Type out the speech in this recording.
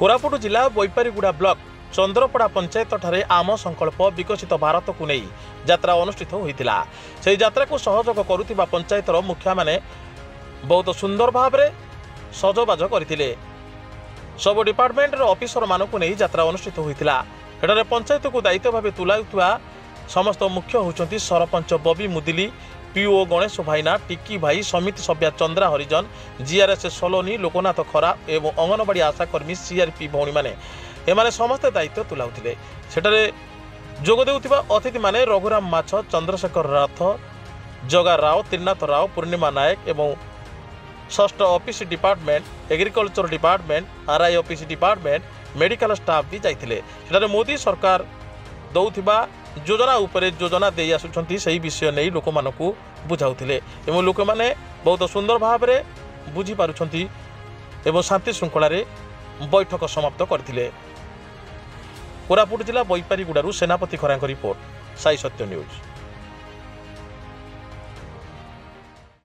कोरापुट जिला बैपारीगुड़ा ब्लॉक चंद्रपड़ा पंचायत ठारे आम संकल्प विकसित भारत को नहीं यात्रा अनुष्ठित होता। से यात्रा को सहयोग करुवा पंचायतर मुखिया माने बहुत सुंदर भाव में सजबाज करते। सब डिपार्टमेंटर ऑफिसर मानक नहीं यात्रा अनुष्ठित होता। एठारे पंचायत को दायित्व भाव तुलाउवा समस्त मुख्य होती सरपंच बबी मुदिली, पीओ गणेश भाईना, टिकी भाई, समिति सभ्या चंद्रा हरिजन, जीआरएस सोलोनी, लोकनाथ खरा एवं अंगनवाड़ी आशाकर्मी सीआरपी भौणी माने एमाने समस्त दायित्व तुलाउथिले। सेठारे जोग देउथिबा अतिथि माने रघुराम माछ, चंद्रशेखर राथ, जगा राव, त्रिनाथ राव, पूर्णिमा नायक एवं षष्ठ office department, agriculture department, RI office department, medical staff भी जाइथिले। सेठारे मोदी सरकार दौथिबा योजना उपरे योजना दे आसुछंती सही विषय नहीं लोक मानकु बुझाउथिले एवं लोक माने बहुत सुंदर भाव में बुझी पारुछंती एवं शांति श्रृंखला रे बैठक समाप्त करथिले। कोरापुट जिला बैपारीगुड़ारू सेनापति खरांक रिपोर्ट, साई सत्य न्यूज।